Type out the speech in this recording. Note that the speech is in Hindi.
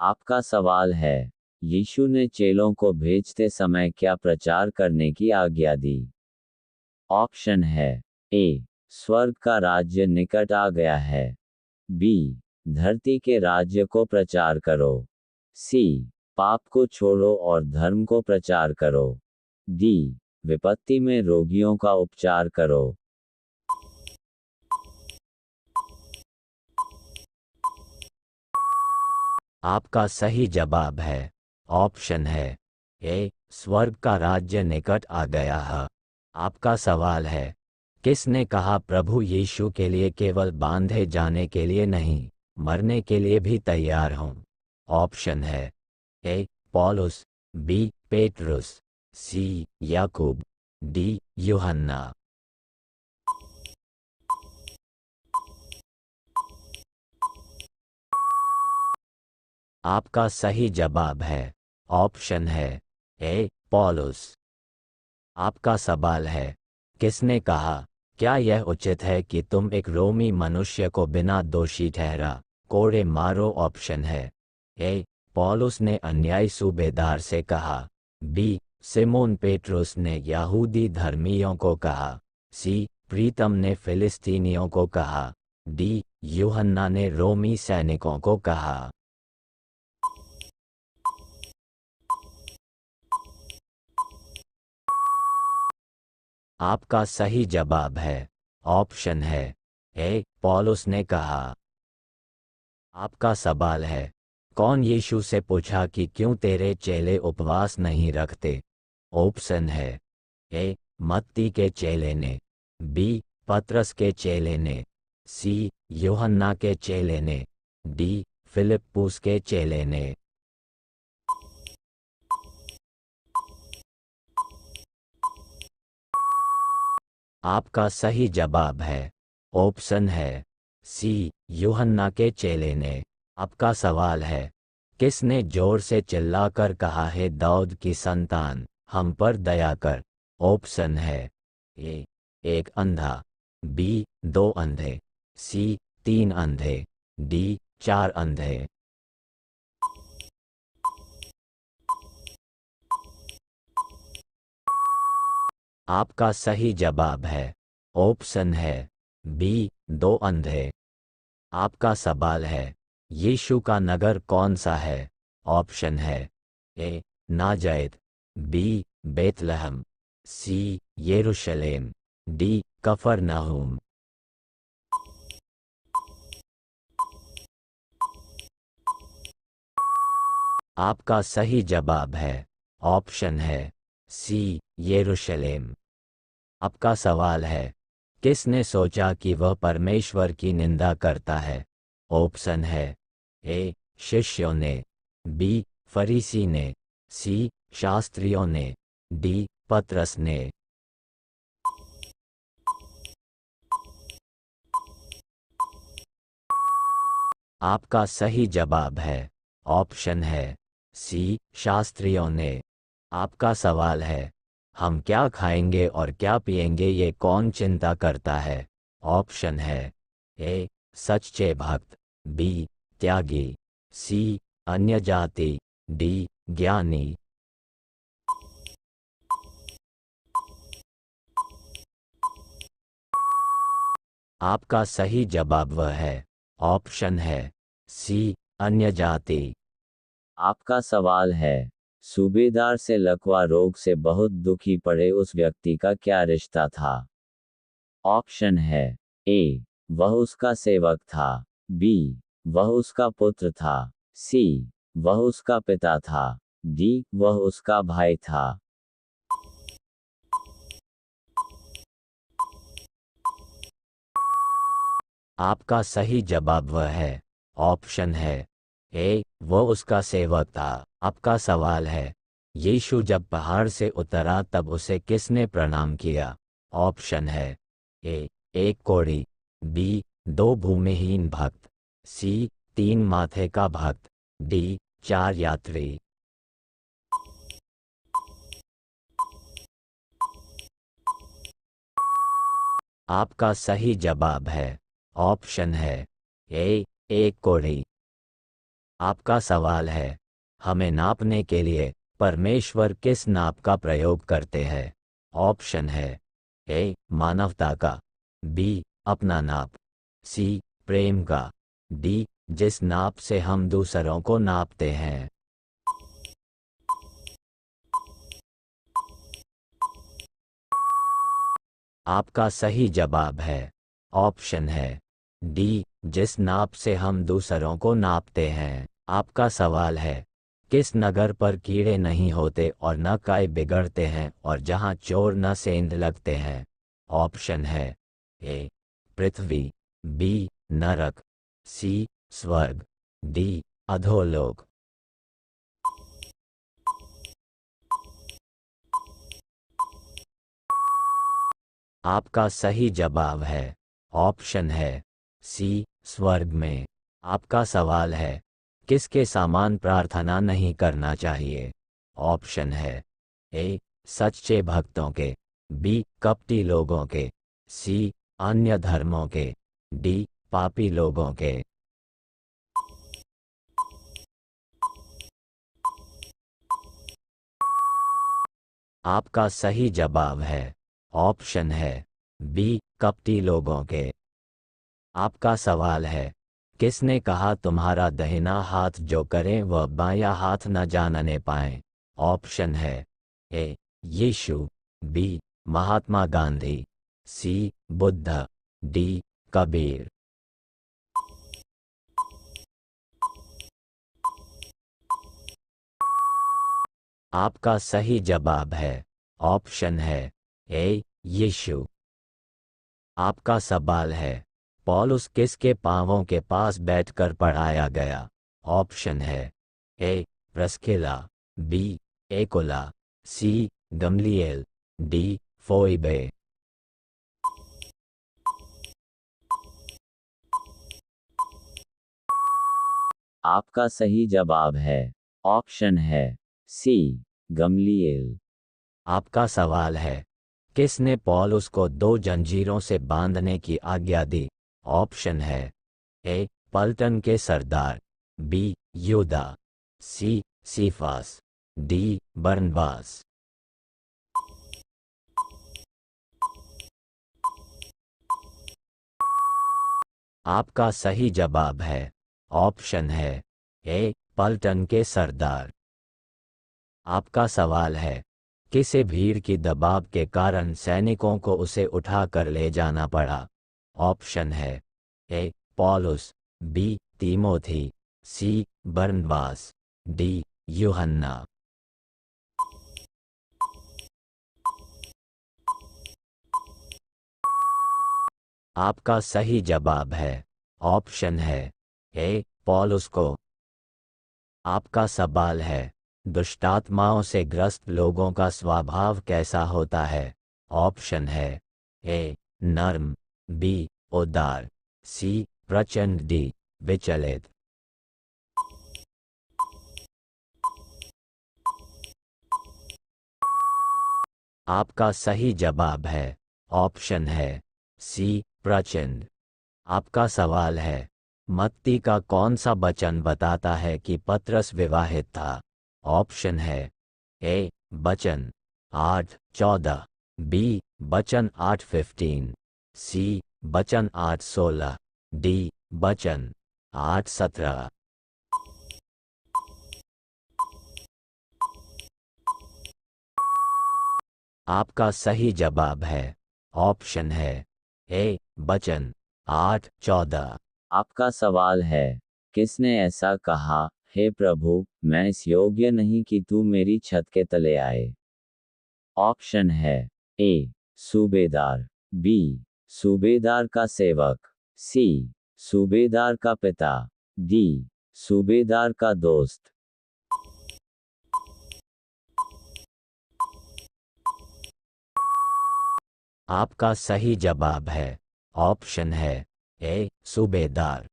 आपका सवाल है, यीशु ने चेलों को भेजते समय क्या प्रचार करने की आज्ञा दी? ऑप्शन है ए, स्वर्ग का राज्य निकट आ गया है। बी, धरती के राज्य को प्रचार करो। सी, पाप को छोड़ो और धर्म को प्रचार करो। डी, विपत्ति में रोगियों का उपचार करो। आपका सही जवाब है ऑप्शन है ए, स्वर्ग का राज्य निकट आ गया है। आपका सवाल है, किसने कहा प्रभु यीशु के लिए केवल बांधे जाने के लिए नहीं, मरने के लिए भी तैयार हूं? ऑप्शन है ए, पौलुस, बी, पेट्रुस, सी, याकूब, डी, यूहन्ना। आपका सही जवाब है ऑप्शन है ए, पौलुस। आपका सवाल है, किसने कहा, क्या यह उचित है कि तुम एक रोमी मनुष्य को बिना दोषी ठहरा कोड़े मारो? ऑप्शन है ए, पौलुस ने अन्यायी सूबेदार से कहा। बी, सिमोन पेट्रुस ने यहूदी धर्मियों को कहा। सी, प्रीतम ने फिलिस्तीनियों को कहा। डी, यूहन्ना ने रोमी सैनिकों को कहा। आपका सही जवाब है ऑप्शन है ए, पौलुस ने कहा। आपका सवाल है, कौन यीशु से पूछा कि क्यों तेरे चेले उपवास नहीं रखते? ऑप्शन है ए, मत्ती के चेले ने। बी, पतरस के चेले ने। सी, यूहन्ना के चेले ने। डी, फिलिप्पुस के चेले ने। आपका सही जवाब है ऑप्शन है सी, यूहन्ना के चेले ने। आपका सवाल है, किसने जोर से चिल्लाकर कहा है दाऊद की संतान हम पर दया कर? ऑप्शन है ए, एक अंधा। बी, दो अंधे। सी, तीन अंधे। डी, चार अंधे। आपका सही जवाब है ऑप्शन है बी, दो अंधे। आपका सवाल है, यीशु का नगर कौन सा है? ऑप्शन है ए, नाजैत। बी, बेतलहम। सी, यरूशलेम। डी, कफरनहूम। आपका सही जवाब है ऑप्शन है सी, यरूशलेम। आपका सवाल है, किसने सोचा कि वह परमेश्वर की निंदा करता है? ऑप्शन है ए, शिष्यों ने। बी, फरीसी ने। सी, शास्त्रियों ने। डी, पतरस ने। आपका सही जवाब है ऑप्शन है सी, शास्त्रियों ने। आपका सवाल है, हम क्या खाएंगे और क्या पिएंगे ये कौन चिंता करता है? ऑप्शन है ए, सच्चे भक्त। बी, त्यागी। सी, अन्य जाति। डी, ज्ञानी। आपका सही जवाब वह है ऑप्शन है सी, अन्य जाति। आपका सवाल है, सूबेदार से लकवा रोग से बहुत दुखी पड़े उस व्यक्ति का क्या रिश्ता था? ऑप्शन है ए, वह उसका सेवक था। बी, वह उसका पुत्र था। सी, वह उसका पिता था। डी, वह उसका भाई था। आपका सही जवाब वह है ऑप्शन है ए, वो उसका सेवक था। आपका सवाल है, यीशु जब पहाड़ से उतरा तब उसे किसने प्रणाम किया? ऑप्शन है ए, एक कोढ़ी। बी, दो भूमिहीन भक्त। सी, तीन माथे का भक्त। डी, चार यात्री। आपका सही जवाब है ऑप्शन है ए, एक कोढ़ी। आपका सवाल है, हमें नापने के लिए परमेश्वर किस नाप का प्रयोग करते हैं? ऑप्शन है ए मानवता का, बी अपना नाप, सी प्रेम का, डी जिस नाप से हम दूसरों को नापते हैं। आपका सही जवाब है ऑप्शन है डी जिस नाप से हम दूसरों को नापते हैं। आपका सवाल है, किस नगर पर कीड़े नहीं होते और न काई बिगड़ते हैं और जहां चोर न सेंध लगते हैं? ऑप्शन है ए पृथ्वी, बी नरक, सी स्वर्ग, डी अधोलोक। आपका सही जवाब है ऑप्शन है सी स्वर्ग में। आपका सवाल है, किसके समान प्रार्थना नहीं करना चाहिए? ऑप्शन है ए सच्चे भक्तों के, बी कपटी लोगों के, सी अन्य धर्मों के, डी पापी लोगों के। आपका सही जवाब है ऑप्शन है बी कपटी लोगों के। आपका सवाल है, किसने कहा तुम्हारा दाहिना हाथ जो करे वह बायां हाथ न जानने पाए? ऑप्शन है ए यीशु, बी महात्मा गांधी, सी बुद्ध, डी कबीर। आपका सही जवाब है ऑप्शन है ए यीशु। आपका सवाल है, पौलुस किसके पांवों के पास बैठकर पढ़ाया गया? ऑप्शन है ए प्रिस्किला, बी एकुला, सी गमलिएल, डी फोइबे। आपका सही जवाब है ऑप्शन है सी गमलीएल। आपका सवाल है, किसने पौलुस को 2 जंजीरों से बांधने की आज्ञा दी? ऑप्शन है ए पलटन के सरदार, बी यूदा, सी सीफास, डी बरनबास। आपका सही जवाब है ऑप्शन है ए पलटन के सरदार। आपका सवाल है, किसे भीड़ की दबाव के कारण सैनिकों को उसे उठाकर ले जाना पड़ा? ऑप्शन है ए पौलुस, बी तीमोथी, सी बरनबास, डी यूहन्ना। आपका सही जवाब है ऑप्शन है ए पौलुस को। आपका सवाल है, दुष्टात्माओं से ग्रस्त लोगों का स्वभाव कैसा होता है? ऑप्शन है ए नर्म, बी उदार, सी प्रचंड, डी विचलित। आपका सही जवाब है ऑप्शन है सी प्रचंड। आपका सवाल है, मत्ती का कौन सा वचन बताता है कि पतरस विवाहित था? ऑप्शन है ए वचन 8:14, बी वचन 8:15, सी वचन 8:16, डी वचन 8:17। आपका सही जवाब है ऑप्शन है ए वचन 8:14। आपका सवाल है, किसने ऐसा कहा, हे प्रभु, मैं इस योग्य नहीं कि तू मेरी छत के तले आए? ऑप्शन है ए सूबेदार, बी सूबेदार का सेवक, सी सूबेदार का पिता, डी सूबेदार का दोस्त। आपका सही जवाब है ऑप्शन है ए सूबेदार।